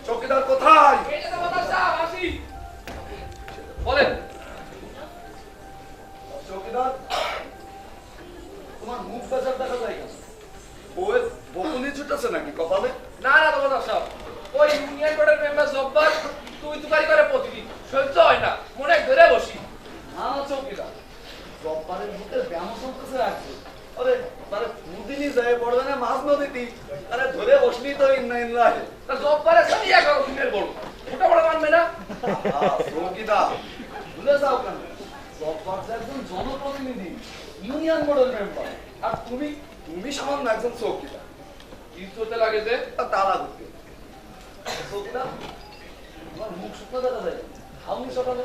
চৌকিদার কোথায়? বলেন চৌকিদার, তোমার মুখ বাজার দেখা যায় কেন? বউয়ের বকুনি ছুটেছে নাকি কপালে? না না তোমার সব ওই ইউনিয়ন বোর্ডের মেম্বার জব্বার তুই তুকারি করে প্রতিদিন সহ্য হয় না, মনে ধরে বসি। না না চৌকিদার, জব্বারের মুখের ব্যায়াম চলতেছে রাখছে। আরে তারে দুদিনই যায় পড়বে না মাছ নদীটি, আরে ধরে বসলি তো ইন্না ইন্না। তা জব্বারের সাথে এক দিনের বড় মোটা বড় মানবে না। চৌকিদার ভুলে যাও কেন? জব্বার যে একজন জনপ্রতিনিধি, ইউনিয়ন বোর্ডের মেম্বার, আর তুমি তুমি সামান্য একজন চৌকিদার। কি চলতে লাগে যে তারা ঘুরতে চৌকিদার, তোমার মুখ শুকনো দেখা যায়, খাওনি সকালে?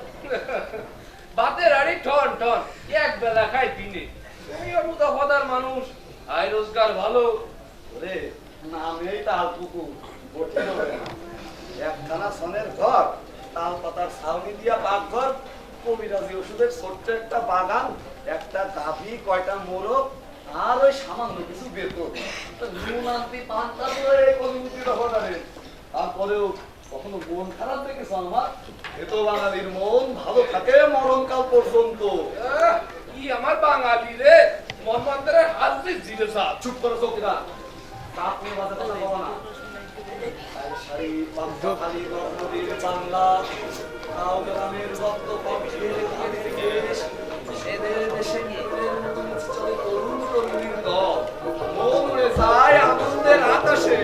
ভাতের আড়ি টন টন এক বেলা খাই দিনে। তুমি অবুদা হদার মানুষ, আয় রোজগার ভালো। ওরে নামেই তাল পুকুর, বটে হবে না। একখানা সনের ঘর, তাল পাতার ছাউনি দিয়া পাকঘর, কবিরাজি ওষুধের ছোট্ট একটা বাগান, একটা গাভী, কয়টা মোরগ, আর ওই সামান্য কিছু বেতন। নুন আনতি পান্তা এই কমিউনিটির হঠাৎ। তারপরেও কখনো মন খারাপ দেখেছ আমার? এ তো বাঙালির মন ভালো থাকে মরণকাল পর্যন্ত। কি আমার বাঙালি রে, মনমন্ত্রের হাত দিয়ে জিরে সা। চুপ করে চৌকিদার, তাপ নিয়ে বাজে কথা বলো না। শাড়ি পান্তাখালি নদীর বাংলা, তাও গ্রামের রক্ত পক্ষের দেশ, এদের দেশে চলে তরুণ তরুণীর দল, মন উড়ে যায় আনন্দের আকাশে।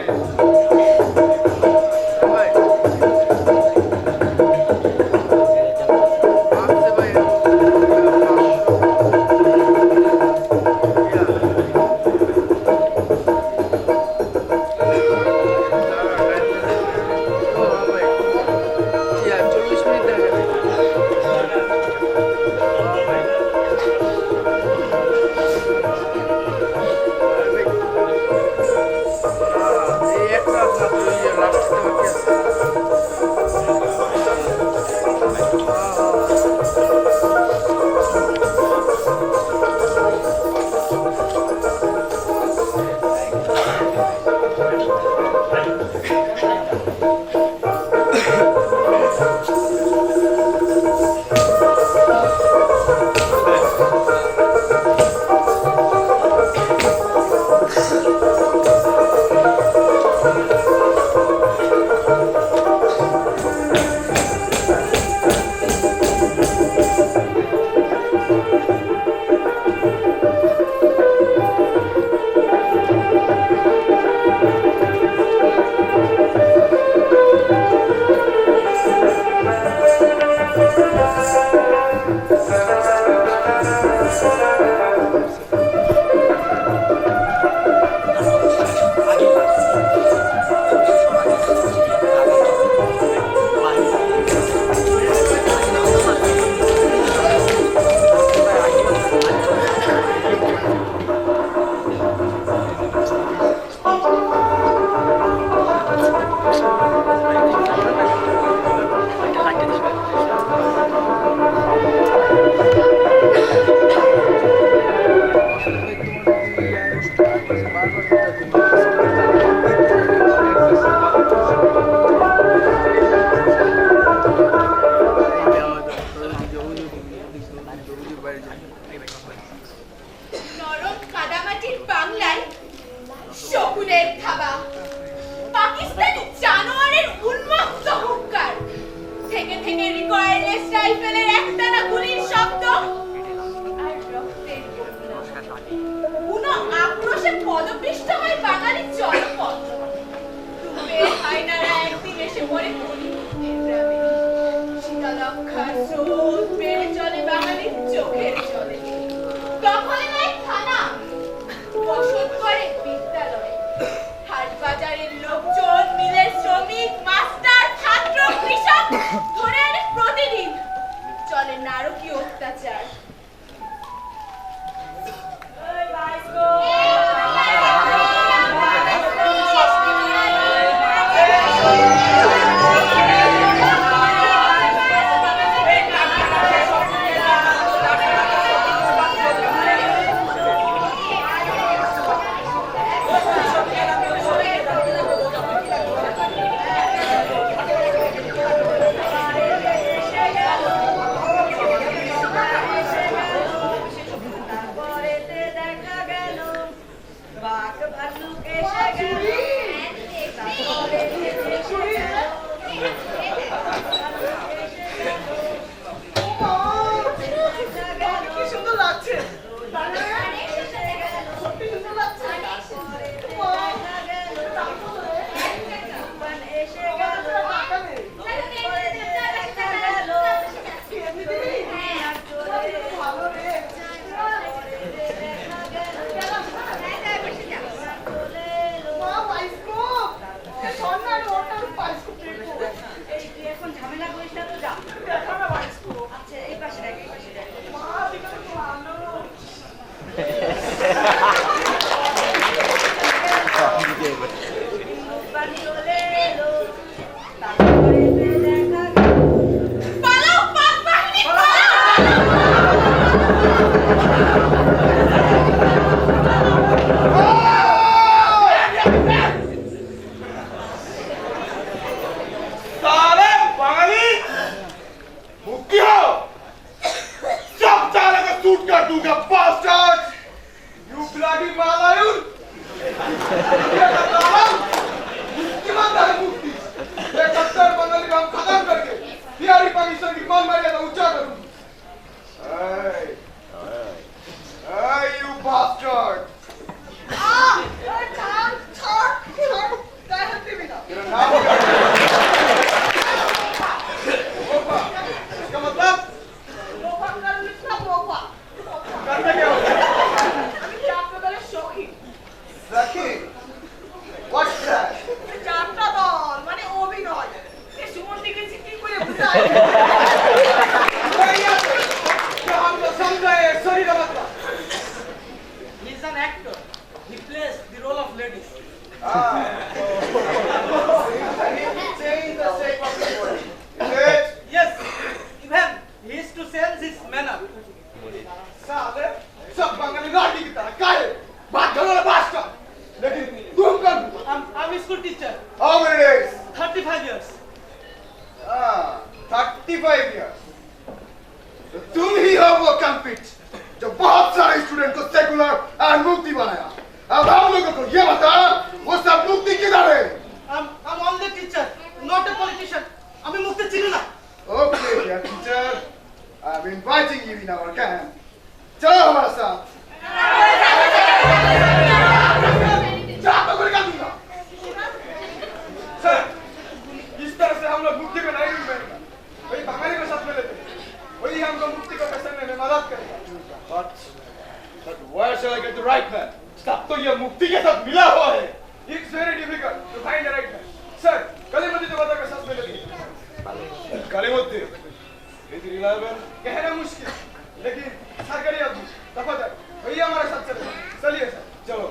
He's an actor. He plays the role of ladies. Change the shape of the body. Yes, even he is to change his manner. साले सब बंगाली लाठी की तरह काहे बात करो ना बास्ता लेकिन तुम कौन I'm a school teacher. how many days 35 years. 35 years तो तुम ही हो वो कल्पित जो बहुत सारे स्टूडेंट को सेकुलर और मुक्ति बनाया अब हम लोगों को ये बता वो सब मुक्ति किधर है I'm only a teacher, not a politician. আমি মুক্তি চিনি না। okay dear teacher I'm inviting you in our camp चलो हमारे साथ जा तो कर का दूंगा सर इस तरह से हम लोग मुक्ति को नहीं मिलेगा वही बंगाली को साथ में लेते वही हमको मुक्ति को पैसे में मदद करेगा but where shall I get the right man सब तो ये मुक्ति के साथ मिला हुआ है it's very difficult to find the right man sir कलीमुद्दी तो बता के साथ में लेते कलीमुद्दी इज रिलायबल कहना मुश्किल लेकिन सरकारी आदमी दफा जाए भैया हमारे साथ चले चलिए सर चलो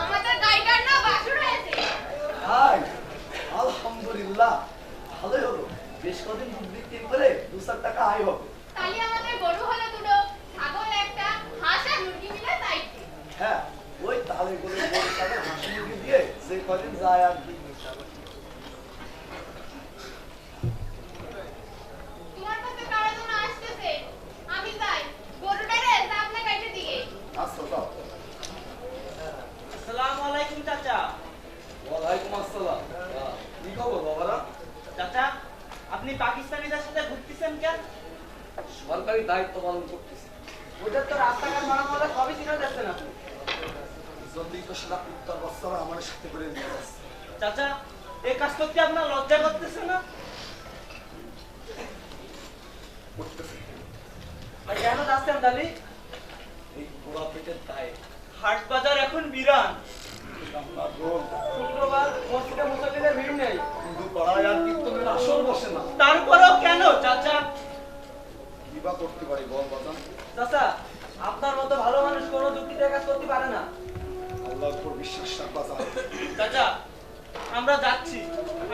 আমাদের গাইটার না বাসুর হয়েছে। হাই আলহামদুলিল্লাহ ভালোই হলো বেশ কদিন দুধ বিক্রি করে 2-4 টাকা আয় হবে তাহলে আমাদের গরু হলো দুটো, ছাগল একটা, হাঁস আর মুরগি মিলে 4টে। হ্যাঁ ওই তালে করে বড় তালে হাসি মুরগি দিয়ে যে কদিন যায় আর কি তোমার কাছে কারা যেন আসতেছে। আমি যাই, গরুটারে সামনে কাটে দিয়ে। আচ্ছা যাও আসসালামু আলাইকুম চাচা। ওয়ালাইকুম আসসালাম কি খবর বাবারা চাচা, আপনি পাকিস্তানিদের সাথে ঘুরতেছেন কেন? সরকারি দায়িত্ব পালন করতেছি ওদের তো রাস্তাঘাট মারামারি সবই চিনে যাচ্ছে না। জলদি তো সারা উত্তর বস্তারা আমার সাথে করে নিয়ে যাচ্ছে চাচা, এই কাজ করতে আপনার লজ্জা করতেছে না? করতেছে তা কেন যাচ্ছেন দালি? এই পোড়া পেটের দায়ে হাট বাজার এখন বিরান। আমরা রোগ শুক্রবার মসজিদে মুসল্লিদের ভিড় নেই। হিন্দু পাড়ায় আর কীর্তনের আসর বসে না তারপরেও কেন চাচা? কিবা করতে পারি বল বাজান চাচা, আপনার মতো ভালো মানুষ কোনো যুক্তিতে কাজ করতে পারে না। আল্লাহর উপর বিশ্বাস রাখ বাজান চাচা, আমরা যাচ্ছি,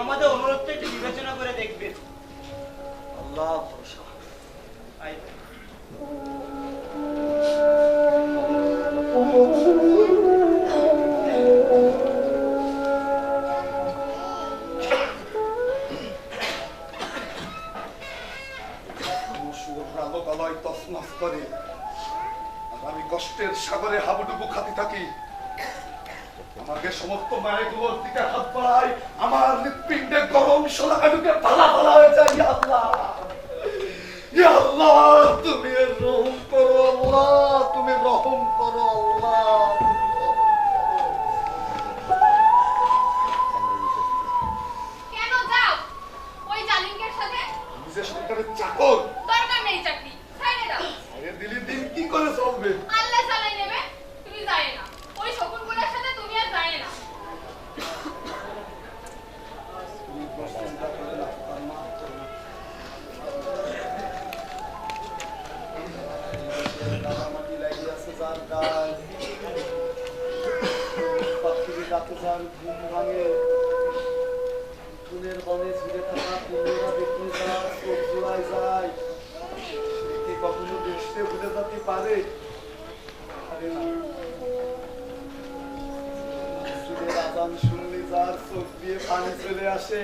আমাদের অনুরোধটা একটু বিবেচনা করে দেখবেন। আল্লাহ ভরসা আই আলোকালয় তছনছ করে আর আমি কষ্টের সাগরে হাবুডুবু খাতে থাকি আমাকে সমস্ত মায়েগুলোর দিকে হাত বাড়াই আমার হৃৎপিণ্ডে গরম শোলাকা ঢুকে পালা পালা হয়ে যায় ইয়া আল্লাহ ইয়া আল্লাহ তুমি রহম করো আল্লাহ তুমি রহম করো আল্লাহ কেন যাও ওই জালিমদের সাথে? নিজের সরকারের চাকর দরকার নেই চাকরি, ছাইড়ে দাও। আরে দিলি দিন কি করে চলবে আল্লাহ চালাই নেবে, তুমি যায় না। ওই শকুনগুলোর সাথে তুমি আর যায় না। চিন্তা করে না তার মা দাদামাটি লাগিয়ে আছে যার গায়ে পাখির গাছে যার ঘুম ভাঙে ফুলের বনে ঝুলে থাকা ফুলেরা দেখতে যায় চোখ জোড়ায় যায় সে কি কখনো দেখতে ভুলে যেতে পারে আরে না মসজিদের আজান শুনলে যার চোখ দিয়ে পানি চলে আসে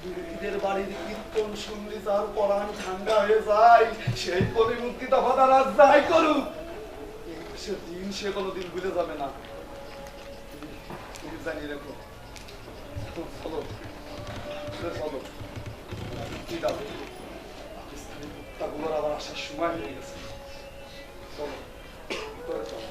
বিরোধীদের বাড়ির কীর্তন শুনলে তার পরাণ ঠান্ডা হয়ে যায়। সেই প্রতিমুক্তি দফাদার আজ যাই করুক, সে দিন সে কোনোদিন ভুলে যাবে না। তুমি জানিয়ে রেখো। চলো চলো, ঠিক আছে, পাকিস্তানি কুত্তাগুলোর আবার আসার সময় হয়ে গেছে। চলো ভিতরে চলো।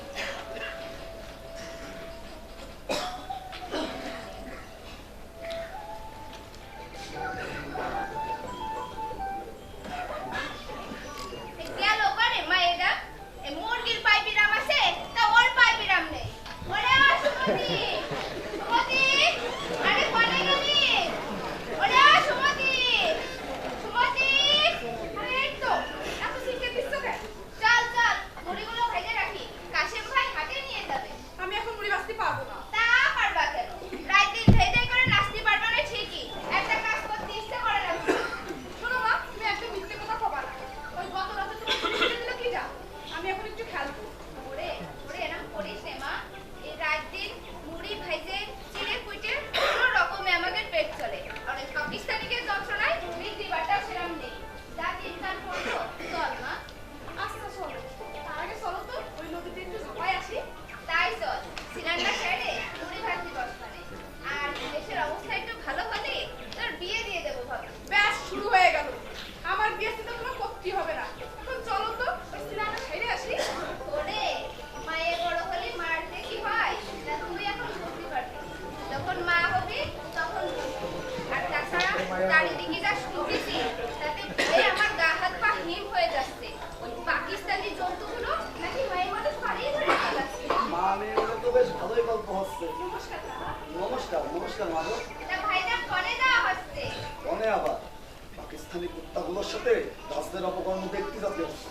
পাকিস্তানি কুত্তাগুলোর সাথে রাজদের অপকর্ম দেখতে যাতে আসছে।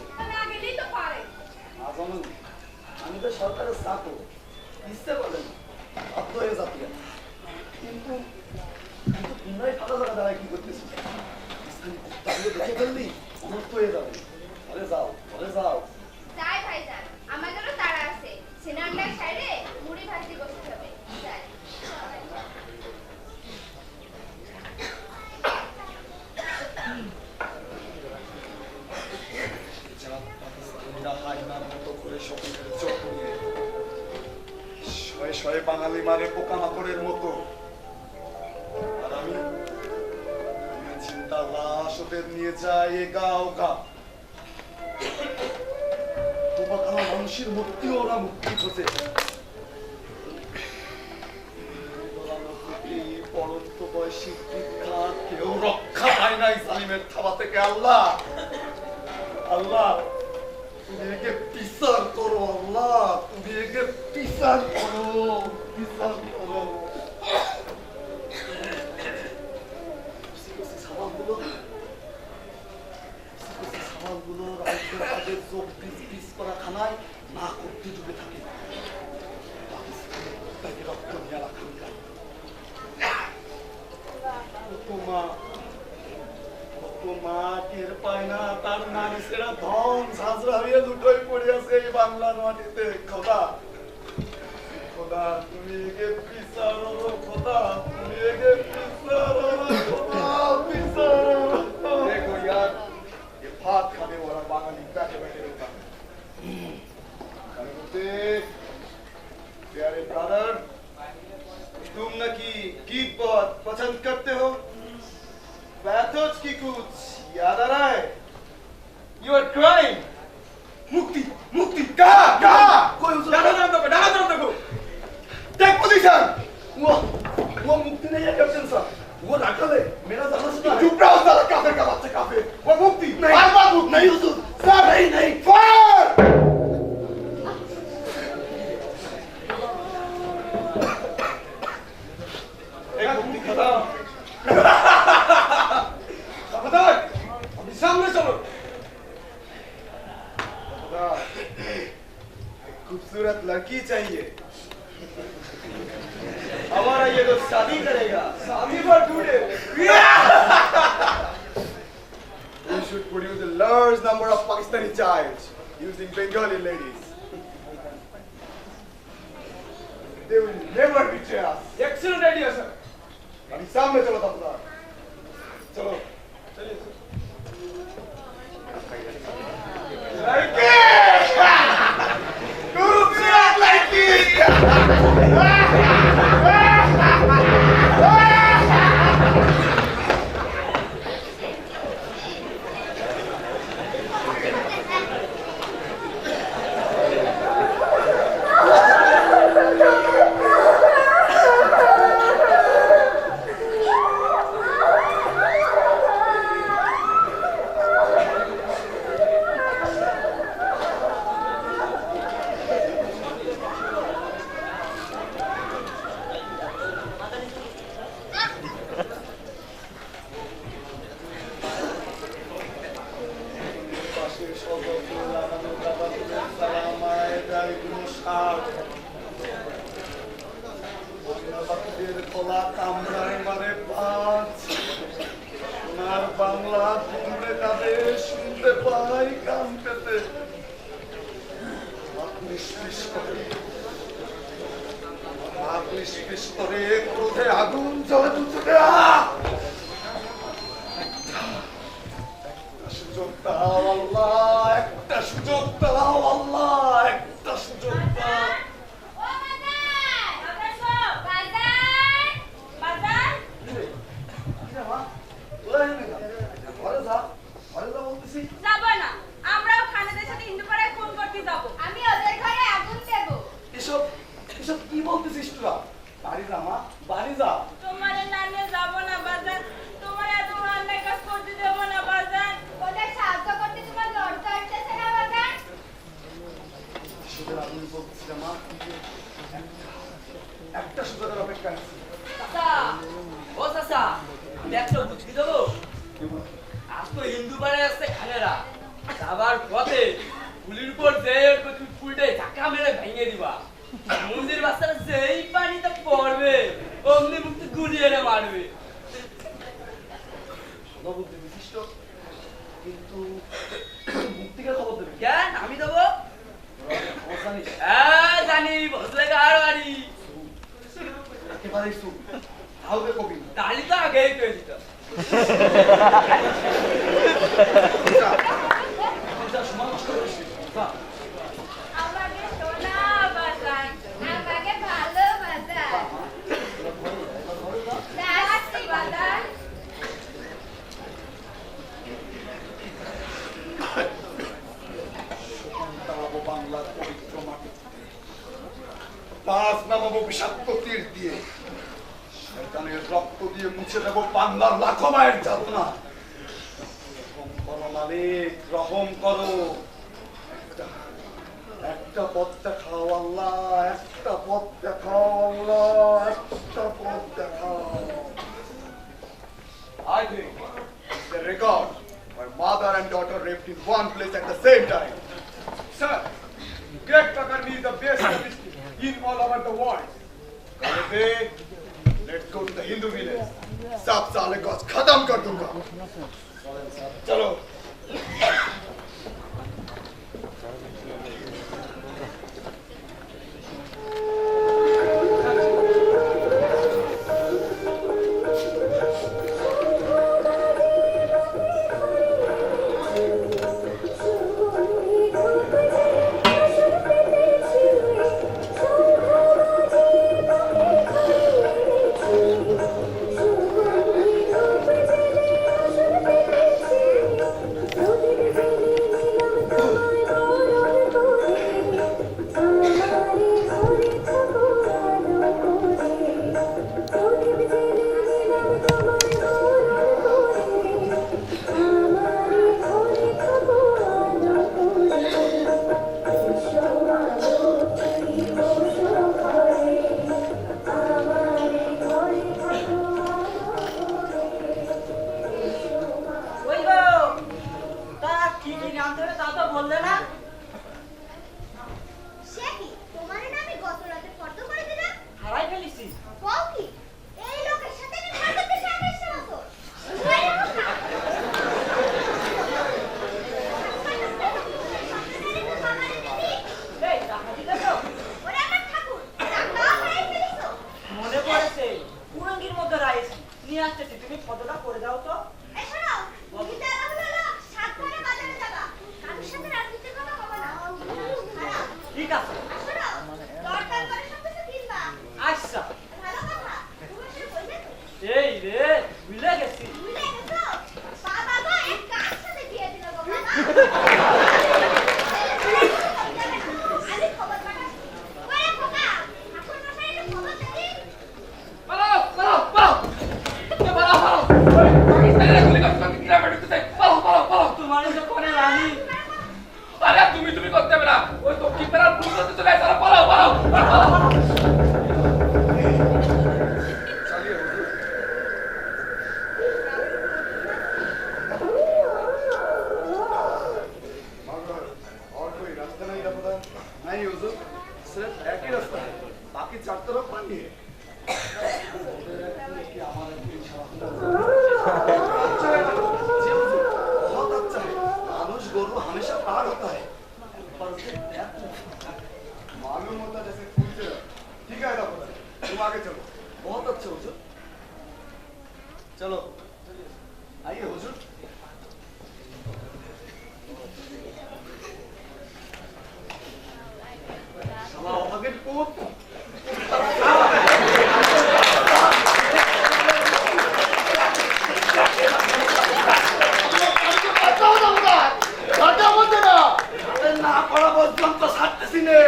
আমি তো সরকারের চাকর, ইচ্ছে করে না, বাধ্য হয়ে যাতে। কিন্তু তোমরাই ফাঁকা জায়গা দাঁড়ায় কি করতেছি? পাকিস্তানি কুত্তাগুলো দেখে ফেললি অনর্থ হয়ে যাবে। ঘরে যাও, ঘরে যাও। যাই ভাইজান, আমাদেরও তাড়া আছে। সিনান্ডার সাইডে মুড়ি ভাজি বসতে হবে। যাই। শয়ে বাঙালি মারে পোকামাকড়ের মতো, আর আমি চিন্তা লাশ ওদের নিয়ে যাই গাও গা। তোমাকানা মানুষের মুক্তি ওরা মুক্তি খোঁজে। পরন্ত বয়সী দীক্ষা কেউ রক্ষা পায় নাই জালিমের থাবা থেকে। আল্লাহ আল্লাহ, তুমি একে বিচার করো। আল্লাহ, তুমি একে বিচার করো, বিচার করো। সাবানগুলো রাজ্যের কাজের চোখ পিস করা খানায় না করতে ডুবে থাকে। তাকে রক্ত নিয়ে রাখা মা টের পায় না তার নারী সেরা ধন ঝাঁঝরা হয়ে দুটোই পড়ে আছে এই বাংলার মাটিতে। খোদা খোদা, তুমি একে বিচারো খোদা, তুমি একে বিচারো খোদা, বিচারো। দেখো यार, ये भात खाने वाला बाঙালি बैठे बैठे रहता है। प्यारे ब्रदर, तुम न की गीत बहुत पसंद करते हो? पैथोज की कुछ याद आ रहा है? You are crying. मुक्ति मुक्ति कहा कहा? कोई डाला तरफ देखो। Take position. वो मुक्ति नहीं है कैप्टन साहब, वो राखल है। मेरा जाना सुना है। चुप रहो साला काफिर का बच्चा काफिर। वो मुक्ति नहीं, बार मुक्ति नहीं हुजूर। सर नहीं फायर। एक मुक्ति खत्म। सामने चलो। खूबसूरत लड़की चाहिए हमारा, ये तो शादी करेगा। शादी पर टूटे। We should produce a large number of Pakistani child using Bengali ladies. They will never betray us. Excellent idea, sir. अभी सामने चलो तबला। চলো বাংলা শুনতে কাঁদে শুনতে পাই কান পেতে করে ক্রোধে আগুন জ্বলে দুচকে সুযোগ দাও আল্লাহ, একটা সুযোগ দাও আল্লাহ, একটা সুযোগ দাও। কি বলতেছিস তোরা? বাড়ি যা মা, বাড়ি যা। তোমার নানে যাব না বাজার, তোমার এত অন্যায় কাজ করতে দেব না বাজার। ওদের সাহায্য করতে তোমার লজ্জা আসছে না বাজার? সুযোগ আগুন বলতেছি মা, একটা সুযোগের অপেক্ষা আছে। চাচা, ও চাচা, আমি একটা বুঝি দেবো। আজ তো হিন্দু পাড়ায় আসছে খানেরা, যাবার পথে পুলির উপর যে পুলটাই ধাক্কা মেরে ভেঙে দিবা। মন্দির বাচ্চারা যেই পানিতে পড়বে অমনি মুক্তি গুলিয়ে মারবে। বুদ্ধি বিশিষ্ট, কিন্তু মুক্তিকার খবর দেবে কেন আমি দেবো? জানিস হ্যাঁ জানি, বসলে কার বাড়ি। একেবারে চুপ, হাউবে কবি তাহলে তো আগেই পেয়ে দিত। সময় নষ্ট করিস না। আমাকে সোনা বাজার, আমাকে ভালো বাজার। যাচ্ছি বাজার। বাংলার পবিত্র মাটি, পাঁচ নামাবো বিষাক্ত তীর দিয়ে, শয়তানের রক্ত দিয়ে মুছে দেবো বাংলার লাখো মায়ের যাতনা। মালিক রহম করো, একটা পথ দেখাও আল্লাহ, একটা পথ দেখাও আল্লাহ, একটা পথ দেখাও। I think it's a record where mother and daughter raped in one place at the same time. Sir, Greg Takarni is the best statistic in all over the world. Kalete, let's go to the Hindu village. सब साले को खत्म कर दूंगा। चलो। और कोई रास्ता नहीं रहा नहीं हुजूर सिर्फ एक ही रास्ता है बाकी चार तरफ पानी है बहुत अच्छा है मानुष गोरू हमेशा पार होता है मालूम होता जैसे फूल से ठीक है तुम आगे चलो बहुत अच्छा हुजूर चलो आइए हुजूर अगर कूद না পড়া বলতাম তো ছাড়তেছি নে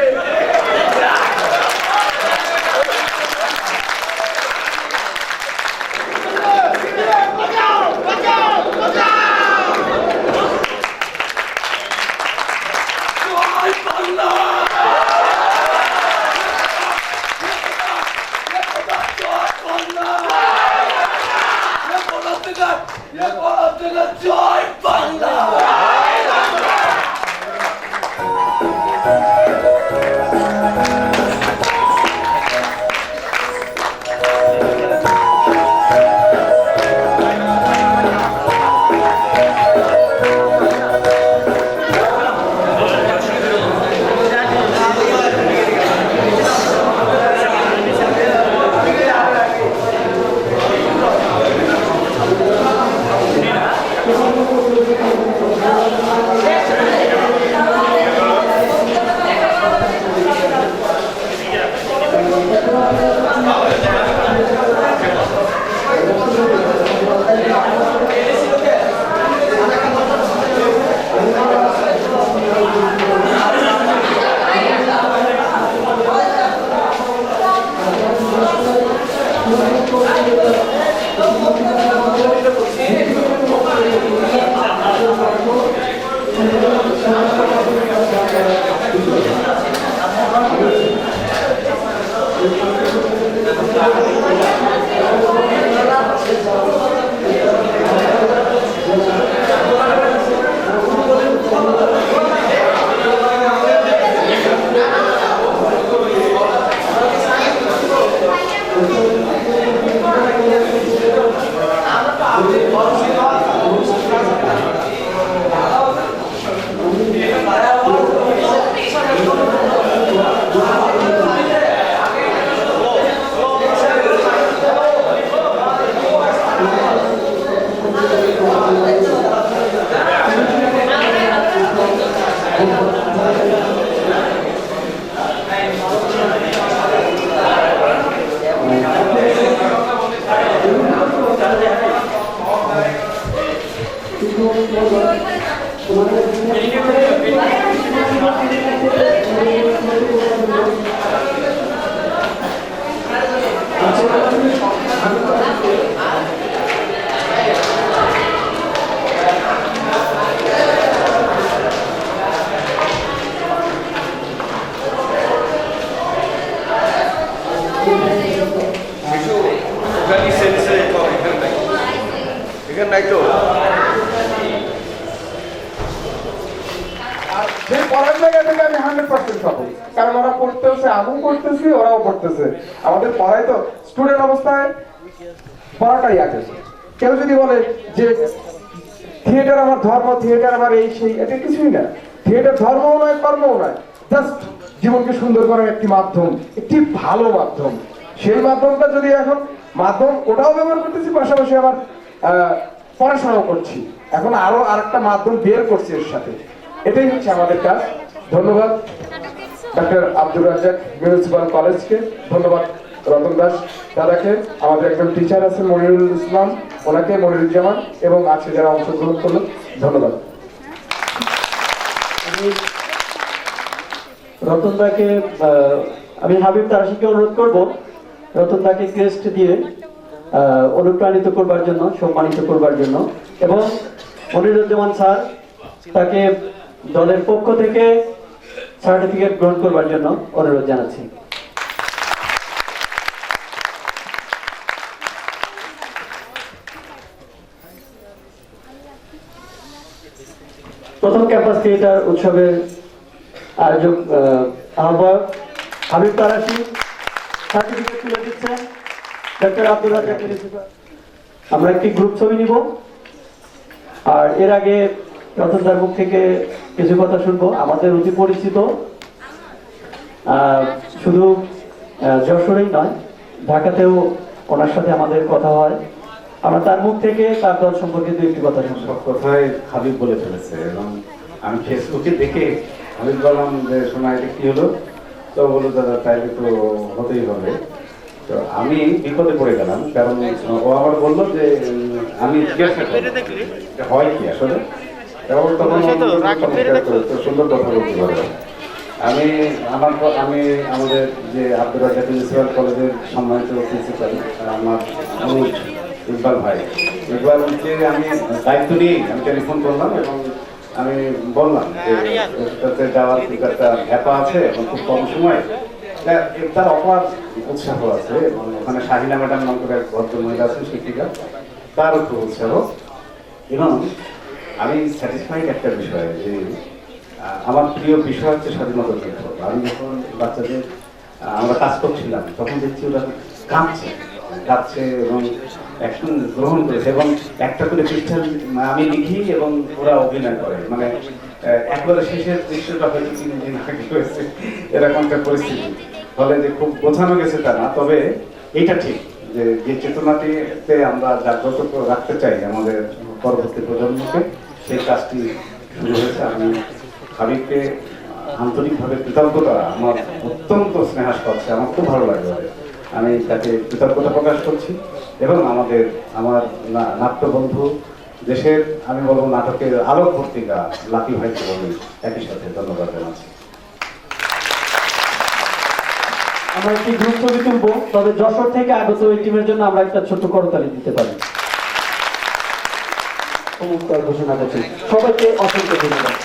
জয় বাংলা এখানে নাই তো যে পড়ার জায়গা থেকে আমি 100% পাবো, কারণ ওরা পড়তেছে, আমিও পড়তেছি, ওরাও পড়তেছে। আমাদের পড়াই তো স্টুডেন্ট অবস্থায় পড়াটাই আগে। কেউ যদি বলে যে থিয়েটার আমার ধর্ম, থিয়েটার আমার এই সেই, এটা কিছুই না। থিয়েটার ধর্মও নয়, কর্মও নয়, জাস্ট জীবনকে সুন্দর করার একটি মাধ্যম, একটি ভালো মাধ্যম। সেই মাধ্যমটা যদি এখন মাধ্যম ওটাও ব্যবহার করতেছি, পাশাপাশি আবার পড়াশোনাও করছি। এখন আরো আরেকটা মাধ্যম বের করছি এর সাথে, এটাই হচ্ছে আমাদের কাজ। ধন্যবাদ ডক্টর আব্দুর রাজ্জাক মিউনিসিপাল কলেজকে, ধন্যবাদ রতন দাস দাদাকে, আমাদের একজন টিচার আছেন মনিরুল ইসলাম, ওনাকে, মনিরুজ্জামান, এবং আজকে যারা অংশগ্রহণ করলো ধন্যবাদ। রতন দাকে আমি হাবিব তারাশিকে অনুরোধ করব রতন দাকে ক্রেস্ট দিয়ে অনুপ্রাণিত করবার জন্য, সম্মানিত করবার জন্য, এবং মনিরুজ্জামান স্যার তাকে দলের পক্ষ থেকে সার্টিফিকেট গ্রহণ করবার জন্য অনুরোধ জানাচ্ছি। প্রথম ক্যাম্পাস থিয়েটার উৎসবের আয়োজক আহ্বায়ক হাবিব তারাশি সার্টিফিকেট তুলে দিচ্ছেন ডক্টর আব্দুল রাজ্জাক প্রিন্সিপাল। আমরা একটি গ্রুপ ছবি নিব, আর এর আগে রতনদার মুখ থেকে কিছু কথা শুনবো। আমাদের অতি পরিচিত, শুধু যশোরেই নয়, ঢাকাতেও ওনার সাথে আমাদের কথা হয়। আমরা তার মুখ থেকে তার দল সম্পর্কে দু একটি কথা শুনবো। সব কথাই হাবিব বলে ফেলেছে এবং আমি ফেসবুকে দেখে হাবিব বললাম যে শোনা এটা কি হলো, তো বললো দাদা তাইলে তো হতেই হবে। তো আমি বিপদে পড়ে গেলাম, কারণ ও আবার বললো যে আমি জিজ্ঞাসা করলাম যে হয় কি আসলে, এবং তখন তো সুন্দর কথা বলতে পারে। আমি আমাদের যে আব্দুল রাজ্জাক প্রিন্সিপাল কলেজের সম্মানিত প্রিন্সিপাল আমার অনুজ ইকবাল ভাই, ইকবালকে আমি দায়িত্ব নিয়ে আমি টেলিফোন করলাম এবং আমি বললাম যে ওটাতে যাওয়ার খুব একটা হ্যাপা আছে এবং খুব কম সময়, তার অপার উৎসাহ আছে এবং ওখানে শাহিনা ম্যাডাম নাম করে এক ভদ্র মহিলা আছেন শিক্ষিকা, তারও খুব উৎসাহ। এবং আমি স্যাটিসফাইড একটা বিষয় যে আমার প্রিয় বিষয় হচ্ছে স্বাধীনতা যুদ্ধ। আমি যখন বাচ্চাদের আমরা কাজ করছিলাম তখন দেখছি ওরা কাঁদছে এবং অ্যাকশন গ্রহণ করেছে এবং একটা করে পিকচার আমি লিখি এবং ওরা অভিনয় করে, মানে একবারে শেষের দৃশ্যটা হয়তো 3 দিন আগে হয়েছে এরকম একটা পরিস্থিতি। ফলে যে খুব বোঝানো গেছে তা না, তবে এইটা ঠিক যে যে চেতনাটিতে আমরা জাগ্রত রাখতে চাই আমাদের পরবর্তী প্রজন্মকে, সেই কাজটি শুরু হয়েছে। আমি হাবিবকে আন্তরিকভাবে কৃতজ্ঞতা, আমার অত্যন্ত স্নেহাস্পদ, আমার খুব ভালো লাগে, আমি তাকে কৃতজ্ঞতা প্রকাশ করছি। এবং আমার নাট্য বন্ধু, দেশের আমি বলবো নাটকের আলোক পত্রিকা লাকি ভাইকে বলি একই সাথে ধন্যবাদ জানাচ্ছি। আমরা একটি গ্রুপ ছবি তুলবো, তবে যশোর থেকে আগত এই টিমের জন্য আমরা একটা ছোট্ট করতালি দিতে পারি। ঘোষণা করছি সবাইকে অসংখ্য ধন্যবাদ।